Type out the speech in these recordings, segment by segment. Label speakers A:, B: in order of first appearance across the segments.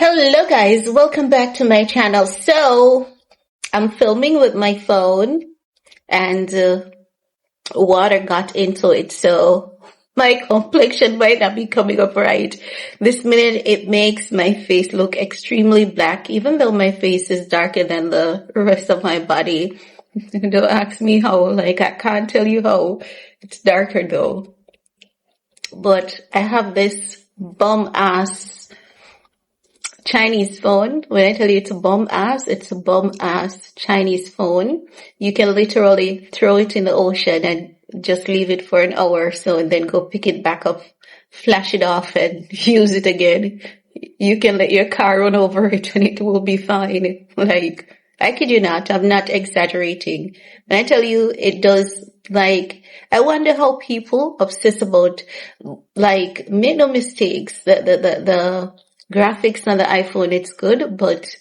A: Hello guys, welcome back to my channel. So I'm filming with my phone and water got into it, so my complexion might not be coming up right. This minute it makes my face look extremely black, even though my face is darker than the rest of my body. Don't ask me how, like I can't tell you how. It's darker though. But I have this bum ass Chinese phone. When I tell you it's a bum ass, it's a bum ass Chinese phone. You can literally throw it in the ocean and just leave it for an hour or so and then go pick it back up, flash it off and use it again. You can let your car run over it and it will be fine. Like, I kid you not, I'm not exaggerating. When I tell you it does, like, I wonder how people obsess about, like, make no mistakes, the graphics on the iPhone, it's good, but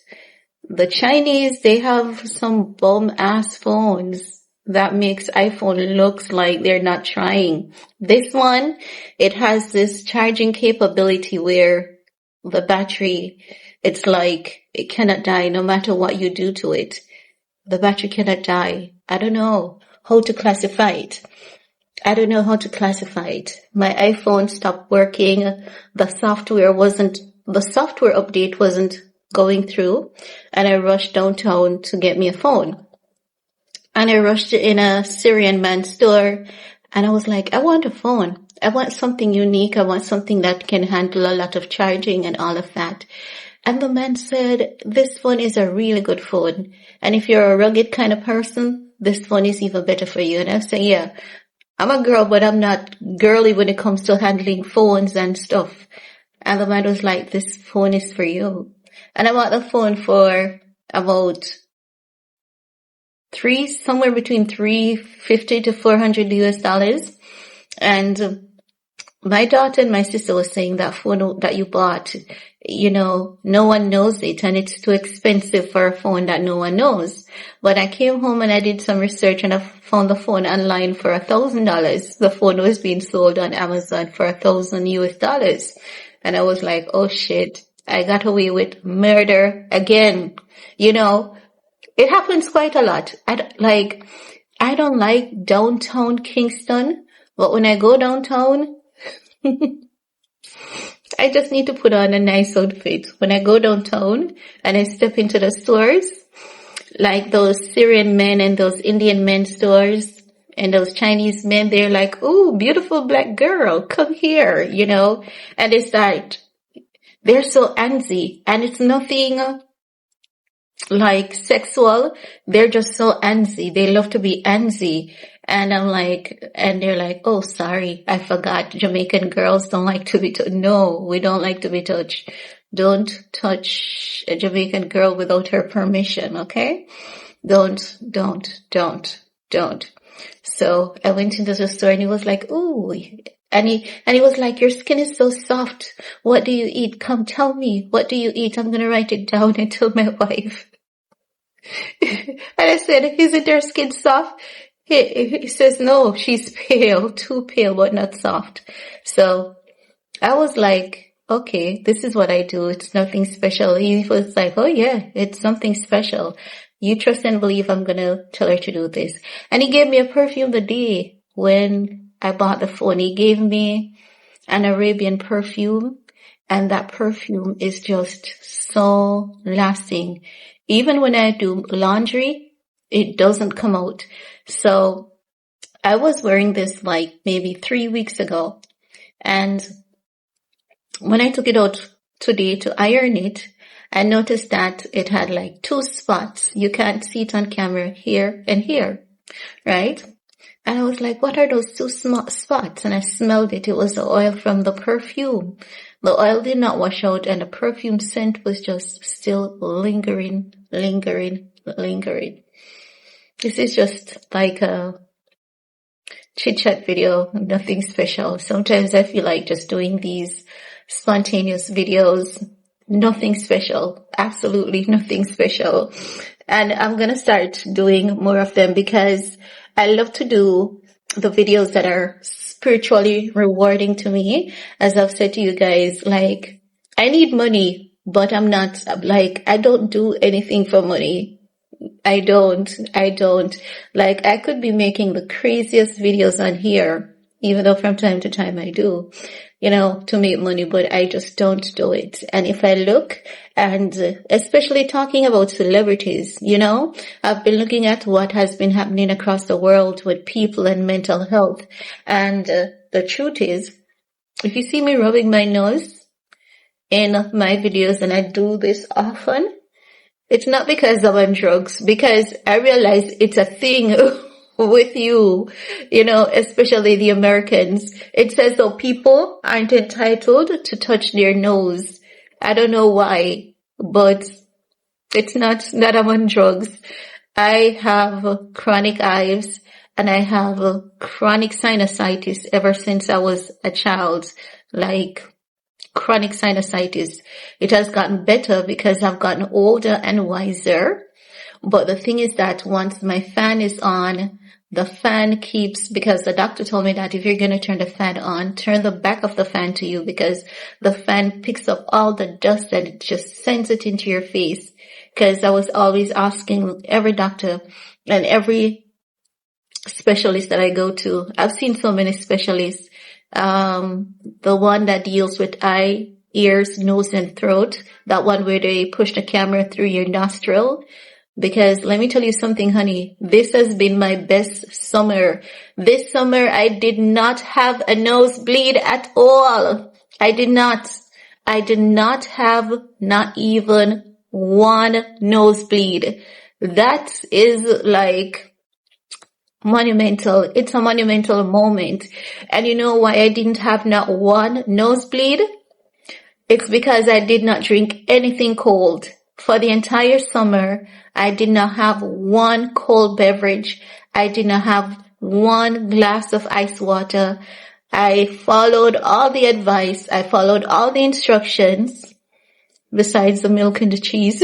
A: the Chinese, they have some bum ass phones that makes iPhone looks like they're not trying. This one, it has this charging capability where the battery, it's like it cannot die no matter what you do to it. The battery cannot die. I don't know how to classify it. My iPhone stopped working. The software update wasn't going through, and I rushed downtown to get me a phone. And I rushed in a Syrian man store, and I was like, I want a phone. I want something unique. I want something that can handle a lot of charging and all of that. And the man said, this phone is a really good phone. And if you're a rugged kind of person, this phone is even better for you. And I said, yeah, I'm a girl, but I'm not girly when it comes to handling phones and stuff. And the man was like, this phone is for you. And I bought the phone for about somewhere between $350 to $400 US. And my daughter and my sister was saying that phone that you bought, no one knows it and it's too expensive for a phone that no one knows. But I came home and I did some research and I found the phone online for $1,000. The phone was being sold on Amazon for $1,000 US. And I was like, oh shit, I got away with murder again. It happens quite a lot. I don't like downtown Kingston, but when I go downtown, I just need to put on a nice outfit. When I go downtown and I step into the stores, like those Syrian men and those Indian men stores and those Chinese men, they're like, ooh, beautiful black girl, come here, and they start, they're so antsy and it's nothing like sexual. They're just so antsy. They love to be antsy. And I'm like, and they're like, oh, sorry, I forgot. Jamaican girls don't like to be touched. No, we don't like to be touched. Don't touch a Jamaican girl without her permission, okay? Don't. So I went into the store and he was like, ooh, and he was like, your skin is so soft. What do you eat? Come tell me. What do you eat? I'm going to write it down and tell my wife. And I said, isn't her skin soft? He says, no, she's pale, too pale, but not soft. So I was like, okay, this is what I do. It's nothing special. He was like, oh yeah, it's something special. You trust and believe I'm going to tell her to do this. And he gave me a perfume the day when I bought the phone. He gave me an Arabian perfume, and that perfume is just so lasting. Even when I do laundry, it doesn't come out. So I was wearing this like maybe 3 weeks ago. And when I took it out today to iron it, I noticed that it had like 2 spots. You can't see it on camera, here and here, right? And I was like, what are those 2 spots? And I smelled it. It was the oil from the perfume. The oil did not wash out and the perfume scent was just still lingering. This is just like a chit-chat video, nothing special. Sometimes I feel like just doing these spontaneous videos, nothing special, absolutely nothing special. And I'm going to start doing more of them because I love to do the videos that are spiritually rewarding to me. As I've said to you guys, like, I need money, but I'm not like, I don't do anything for money. I don't. Like, I could be making the craziest videos on here, even though from time to time I do, to make money, but I just don't do it. And if I look, and especially talking about celebrities, I've been looking at what has been happening across the world with people and mental health. And the truth is, if you see me rubbing my nose in my videos, and I do this often, it's not because I'm on drugs, because I realize it's a thing with you, especially the Americans. It says though people aren't entitled to touch their nose. I don't know why, but it's not that I'm on drugs. I have chronic hives and I have chronic sinusitis ever since I was a child. Like, chronic sinusitis. It has gotten better because I've gotten older and wiser. But the thing is that once my fan is on, the fan keeps, because the doctor told me that if you're going to turn the fan on, turn the back of the fan to you, because the fan picks up all the dust and it just sends it into your face. Because I was always asking every doctor and every specialist that I go to. I've seen so many specialists. The one that deals with eye, ears, nose, and throat. That one where they push the camera through your nostril. Because let me tell you something, honey. This has been my best summer. This summer, I did not have a nosebleed at all. I did not. I did not have not even one nosebleed. That is like monumental. It's a monumental moment. And you know why I didn't have not one nosebleed? It's because I did not drink anything cold. For the entire summer, I did not have one cold beverage. I did not have one glass of ice water. I followed all the advice. I followed all the instructions, besides the milk and the cheese.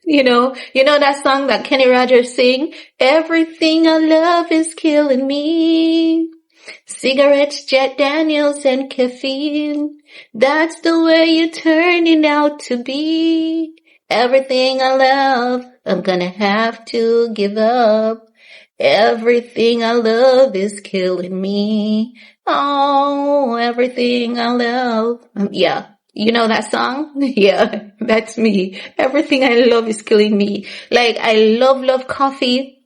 A: You know that song that Kenny Rogers sing? Everything I love is killing me. Cigarettes, Jack Daniels, and caffeine. That's the way you're turning out to be. Everything I love, I'm gonna have to give up. Everything I love is killing me. Oh, everything I love. Yeah. You know that song? Yeah, that's me. Everything I love is killing me. Like, I love coffee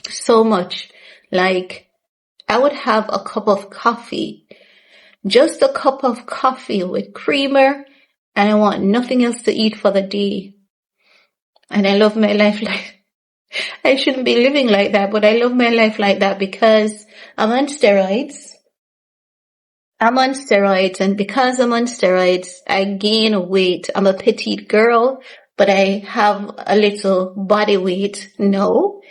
A: so much. Like, I would have a cup of coffee, just a cup of coffee with creamer, and I want nothing else to eat for the day. And I love my life like, I shouldn't be living like that, but I love my life like that because I'm on steroids. And because I'm on steroids, I gain weight. I'm a petite girl, but I have a little body weight. No.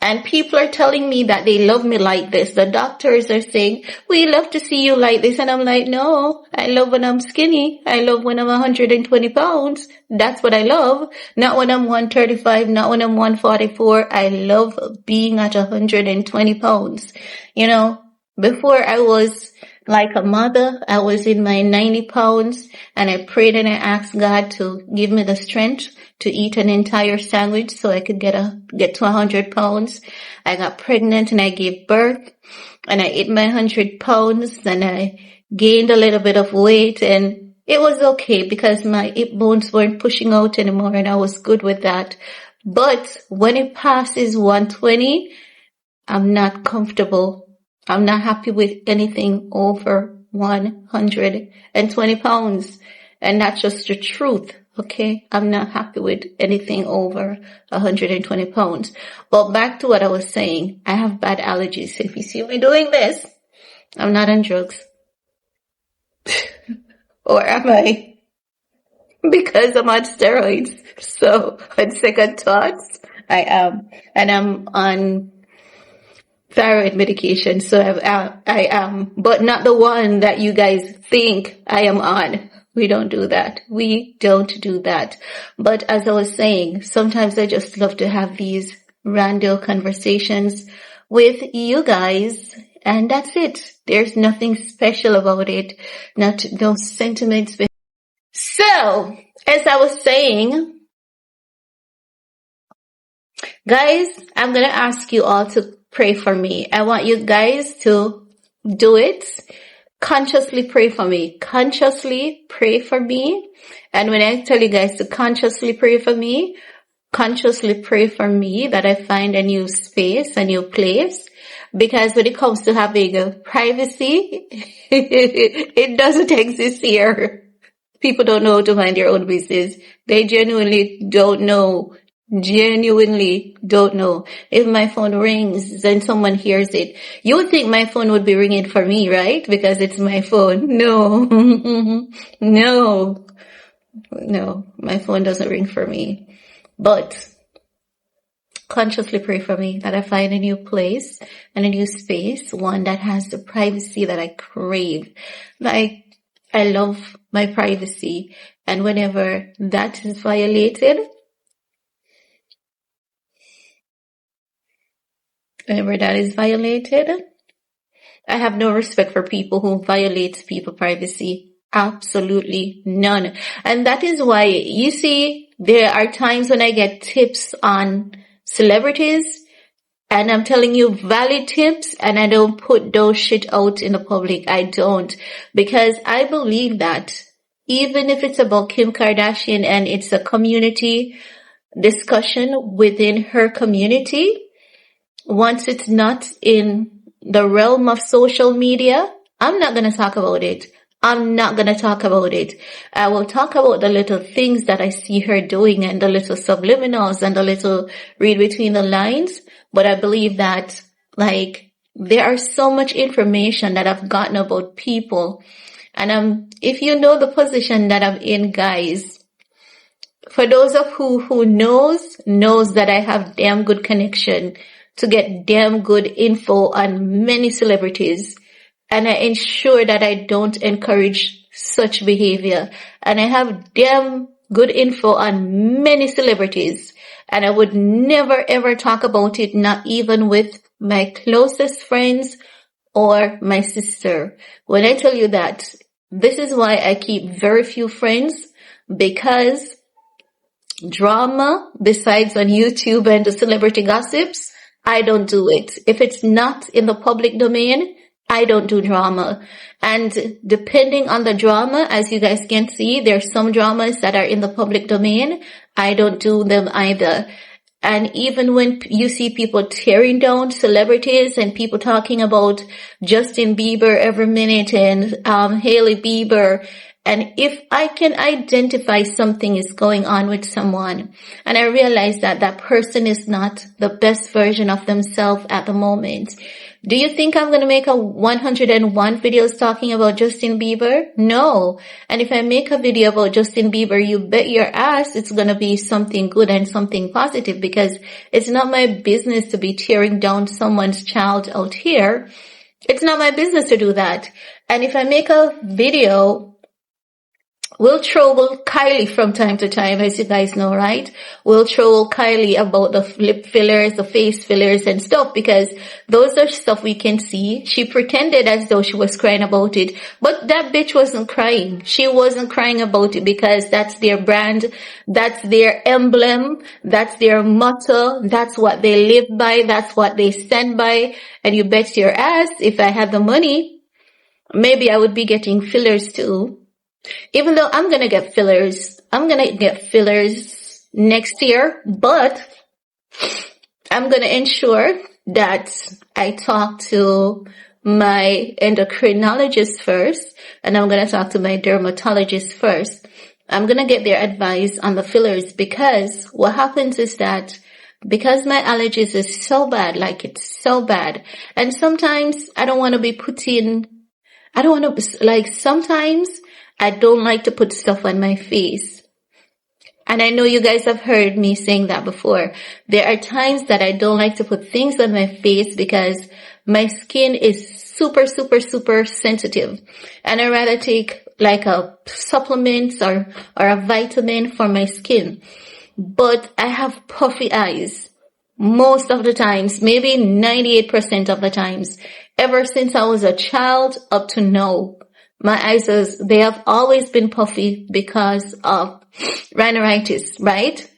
A: And people are telling me that they love me like this. The doctors are saying, we love to see you like this. And I'm like, no, I love when I'm skinny. I love when I'm 120 pounds. That's what I love. Not when I'm 135, not when I'm 144. I love being at 120 pounds. Before I was like a mother, I was in my 90 pounds and I prayed and I asked God to give me the strength to eat an entire sandwich so I could get to 100 pounds. I got pregnant and I gave birth and I ate my 100 pounds and I gained a little bit of weight and it was okay because my hip bones weren't pushing out anymore and I was good with that. But when it passes 120, I'm not comfortable. I'm not happy with anything over 120 pounds. And that's just the truth. Okay. I'm not happy with anything over 120 pounds. But back to what I was saying. I have bad allergies. If you see me doing this, I'm not on drugs. Or am I? Because I'm on steroids. So on second thoughts, I am. And I'm on thyroid medication, so I am, but not the one that you guys think I am on. We don't do that. But as I was saying, sometimes I just love to have these random conversations with you guys, and that's it. There's nothing special about it. No sentiments So, as I was saying, guys, I'm going to ask you all to pray for me. I want you guys to do it. Consciously pray for me. Consciously pray for me. And when I tell you guys to consciously pray for me, consciously pray for me that I find a new space, a new place. Because when it comes to having privacy, it doesn't exist here. People don't know how to mind their own business. They genuinely don't know. Genuinely don't know. If my phone rings and someone hears it, you would think my phone would be ringing for me, right? Because it's my phone. No. No. No. My phone doesn't ring for me. But consciously pray for me that I find a new place and a new space, one that has the privacy that I crave. Like, I love my privacy, and whenever that is violated, I have no respect for people who violate people's privacy. Absolutely none. And that is why, you see, there are times when I get tips on celebrities, and I'm telling you valid tips, and I don't put those shit out in the public. I don't. Because I believe that even if it's about Kim Kardashian and it's a community discussion within her community, once it's not in the realm of social media, I'm not going to talk about it. I'm not going to talk about it. I will talk about the little things that I see her doing and the little subliminals and the little read between the lines. But I believe that, like, there are so much information that I've gotten about people. And if you know the position that I'm in, guys, for those of who knows that I have damn good connection to get damn good info on many celebrities. And I ensure that I don't encourage such behavior. And I have damn good info on many celebrities. And I would never ever talk about it, not even with my closest friends or my sister. When I tell you that, this is why I keep very few friends, because drama, besides on YouTube and the celebrity gossips, I don't do it. If it's not in the public domain, I don't do drama. And depending on the drama, as you guys can see, there's some dramas that are in the public domain. I don't do them either. And even when you see people tearing down celebrities and people talking about Justin Bieber every minute and Hailey Bieber, and if I can identify something is going on with someone, and I realize that that person is not the best version of themselves at the moment, do you think I'm going to make a 101 videos talking about Justin Bieber? No. And if I make a video about Justin Bieber, you bet your ass it's going to be something good and something positive, because it's not my business to be tearing down someone's child out here. It's not my business to do that. And if I make a video, we'll troll Kylie from time to time, as you guys know, right? We'll troll Kylie about the lip fillers, the face fillers and stuff, because those are stuff we can see. She pretended as though she was crying about it, but that bitch wasn't crying. She wasn't crying about it, because that's their brand, that's their emblem, that's their motto, that's what they live by, that's what they stand by. And you bet your ass, if I had the money, maybe I would be getting fillers too. Even though I'm going to get fillers next year, but I'm going to ensure that I talk to my endocrinologist first, and I'm going to talk to my dermatologist first. I'm going to get their advice on the fillers, because what happens is that because my allergies is so bad, like it's so bad, and sometimes I don't want to be putting, sometimes I don't like to put stuff on my face. And I know you guys have heard me saying that before. There are times that I don't like to put things on my face because my skin is super, super, super sensitive. And I rather take like a supplement or a vitamin for my skin. But I have puffy eyes most of the times, maybe 98% of the times, ever since I was a child up to now. My they have always been puffy because of rhinoritis, right?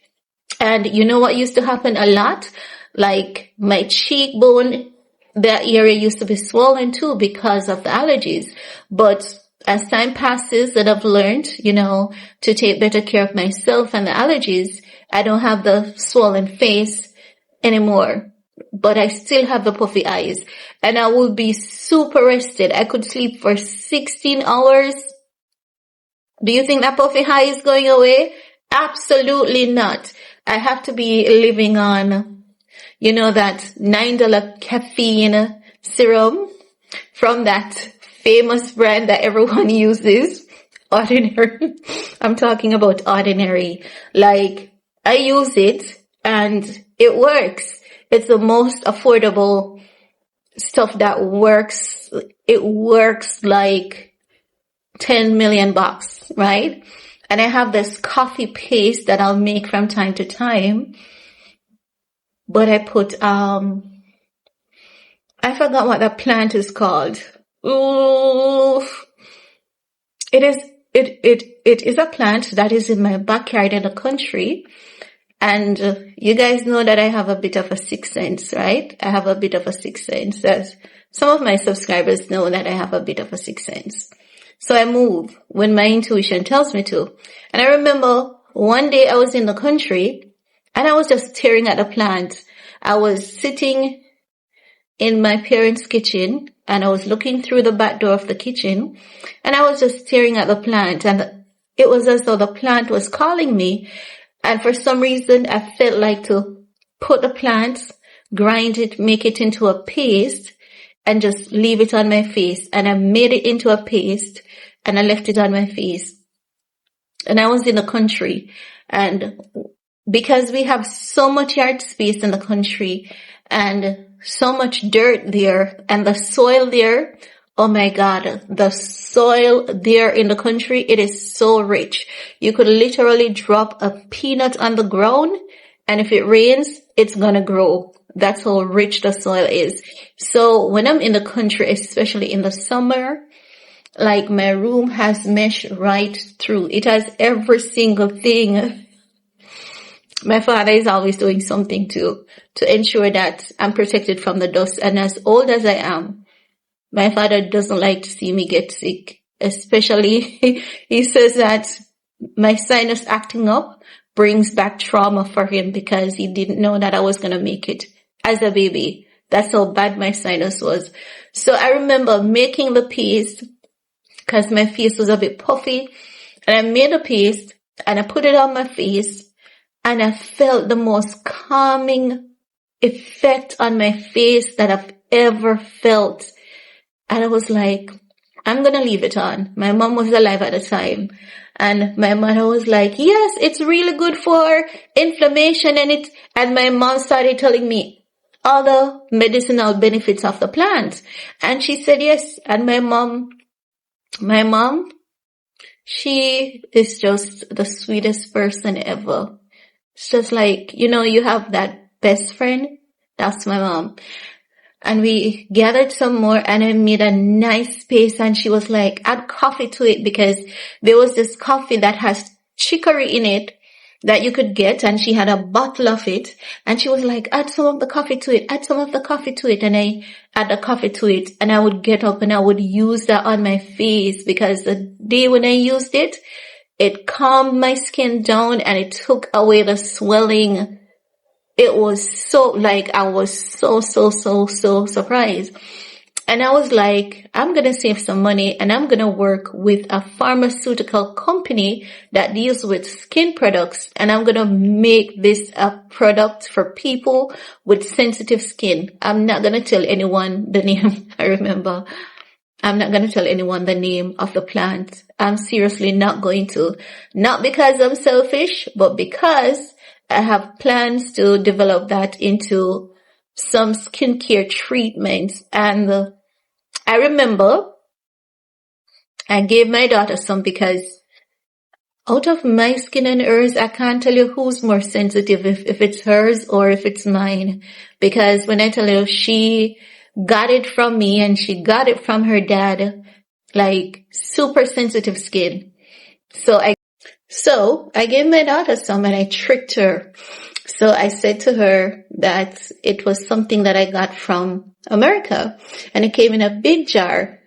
A: And you know what used to happen a lot? Like my cheekbone, that area used to be swollen too because of the allergies. But as time passes and I've learned, to take better care of myself and the allergies, I don't have the swollen face anymore. But I still have the puffy eyes. And I will be super rested. I could sleep for 16 hours. Do you think that puffy eye is going away? Absolutely not. I have to be living on, that $9 caffeine serum from that famous brand that everyone uses. Ordinary. I'm talking about Ordinary. Like, I use it and it works. It's the most affordable stuff that works. It works like 10 million bucks, right? And I have this coffee paste that I'll make from time to time. But I put, I forgot what that plant is called. Ooh. It is a plant that is in my backyard in the country. And you guys know that I have a bit of a sixth sense, right? I have a bit of a sixth sense. As some of my subscribers know that I have a bit of a sixth sense. So I move when my intuition tells me to. And I remember one day I was in the country and I was just staring at the plant. I was sitting in my parents' kitchen and I was looking through the back door of the kitchen and I was just staring at the plant, and it was as though the plant was calling me. And for some reason I felt like to put the plant, grind it, make it into a paste and just leave it on my face. And I made it into a paste and I left it on my face. And I was in the country, and because we have so much yard space in the country and so much dirt there, and the soil there, oh my God, the soil there in the country, it is so rich. You could literally drop a peanut on the ground and if it rains, it's gonna grow. That's how rich the soil is. So when I'm in the country, especially in the summer, like my room has mesh right through. It has every single thing. My father is always doing something to ensure that I'm protected from the dust. And as old as I am, my father doesn't like to see me get sick. Especially, he says that my sinus acting up brings back trauma for him because he didn't know that I was going to make it as a baby. That's how bad my sinus was. So I remember making the paste because my face was a bit puffy. And I made a paste and I put it on my face. And I felt the most calming effect on my face that I've ever felt. And I was like, I'm going to leave it on. My mom was alive at the time. And my mother was like, yes, it's really good for inflammation. And my mom started telling me all the medicinal benefits of the plant. And she said, yes. And my mom, she is just the sweetest person ever. It's just like, you have that best friend. That's my mom. And we gathered some more and I made a nice paste, and she was like, add coffee to it, because there was this coffee that has chicory in it that you could get, and she had a bottle of it, and she was like, add some of the coffee to it, add some of the coffee to it. And I add the coffee to it, and I would get up and I would use that on my face, because the day when I used it, it calmed my skin down and it took away the swelling. It was so, I was so surprised. And I was like, I'm going to save some money and I'm going to work with a pharmaceutical company that deals with skin products. And I'm going to make this a product for people with sensitive skin. I'm not going to tell anyone the name. I remember. I'm not going to tell anyone the name of the plant. I'm seriously not going to. Not because I'm selfish, but because I have plans to develop that into some skincare treatments. And I remember I gave my daughter some, because out of my skin and hers, I can't tell you who's more sensitive, if it's hers or if it's mine. Because when I tell you she got it from me and she got it from her dad, like super sensitive skin. So I gave my daughter some and I tricked her. So I said to her that it was something that I got from America and it came in a big jar.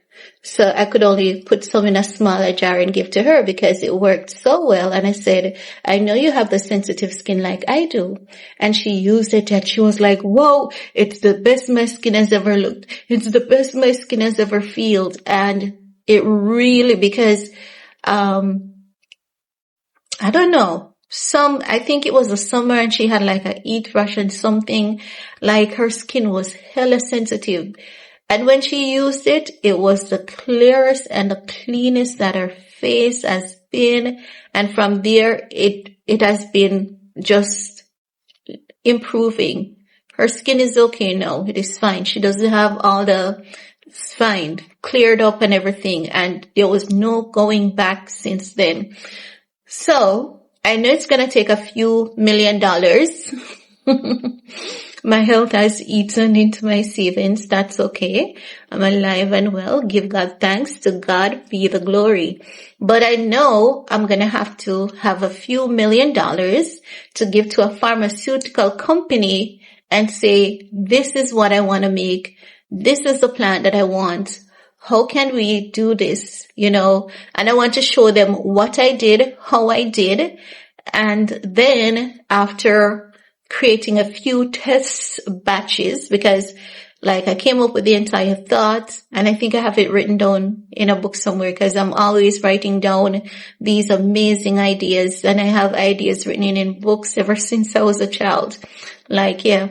A: So I could only put some in a smaller jar and give to her because it worked so well. And I said, I know you have the sensitive skin like I do. And she used it and she was like, whoa, it's the best my skin has ever looked. It's the best my skin has ever felt. And it really, because, I don't know. I think it was the summer and she had like a heat rash and something, like her skin was hella sensitive. And when she used it, it was the clearest and the cleanest that her face has been. And from there, it has been just improving. Her skin is okay now. It is fine. She doesn't have it's fine, cleared up and everything. And there was no going back since then. So I know it's going to take a few $1 million. My health has eaten into my savings. That's okay. I'm alive and well. Give God thanks. To God be the glory. But I know I'm going to have a few $1 million to give to a pharmaceutical company and say, this is what I want to make. This is the plant that I want. How can we do this? And I want to show them what I did, how I did. And then after creating a few test batches, because like I came up with the entire thought and I think I have it written down in a book somewhere because I'm always writing down these amazing ideas and I have ideas written in books ever since I was a child. Like, yeah,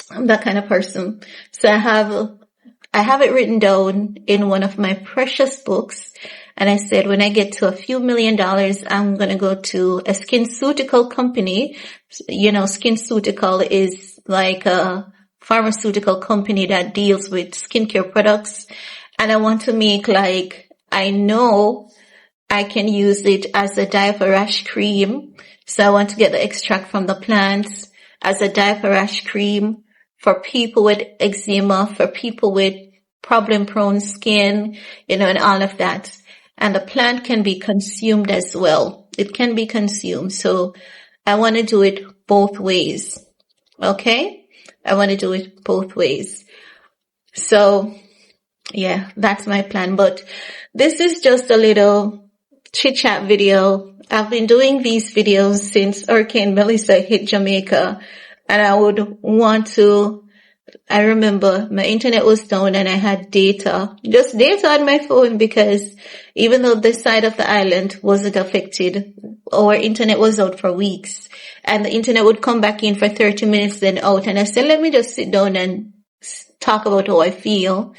A: I'm that kind of person. So I have it written down in one of my precious books. And I said, when I get to a few $1 million, I'm going to go to a SkinCeutical company. SkinCeutical is like a pharmaceutical company that deals with skincare products. And I want to make I know I can use it as a diaper rash cream. So I want to get the extract from the plants as a diaper rash cream for people with eczema, for people with problem-prone skin, and all of that. And the plant can be consumed as well. It can be consumed. So I want to do it both ways. Okay? I want to do it both ways. So yeah, that's my plan. But this is just a little chit chat video. I've been doing these videos since Hurricane Melissa hit Jamaica. And I remember my internet was down and I had just data on my phone because even though this side of the island wasn't affected, our internet was out for weeks and the internet would come back in for 30 minutes then out. And I said, let me just sit down and talk about how I feel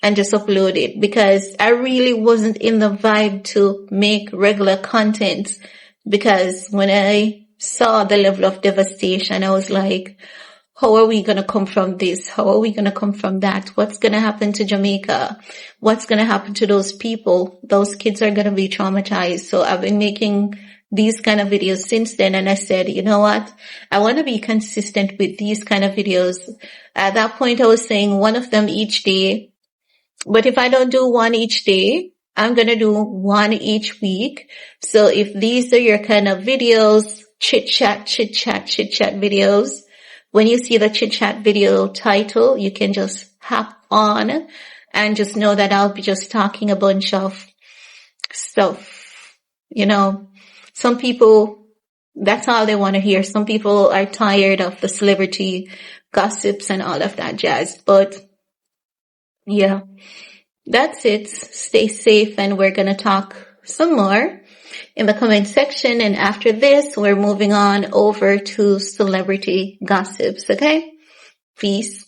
A: and just upload it because I really wasn't in the vibe to make regular content because when I saw the level of devastation, I was like, how are we going to come from this? How are we going to come from that? What's going to happen to Jamaica? What's going to happen to those people? Those kids are going to be traumatized. So I've been making these kind of videos since then. And I said, you know what? I want to be consistent with these kind of videos. At that point, I was saying one of them each day. But if I don't do one each day, I'm going to do one each week. So if these are your kind of videos, chit chat videos, when you see the chit chat video title, you can just hop on and just know that I'll be just talking a bunch of stuff. Some people, that's all they want to hear. Some people are tired of the celebrity gossips and all of that jazz. But yeah, that's it. Stay safe and we're going to talk some more in the comment section. And after this, we're moving on over to celebrity gossips. Okay? Peace.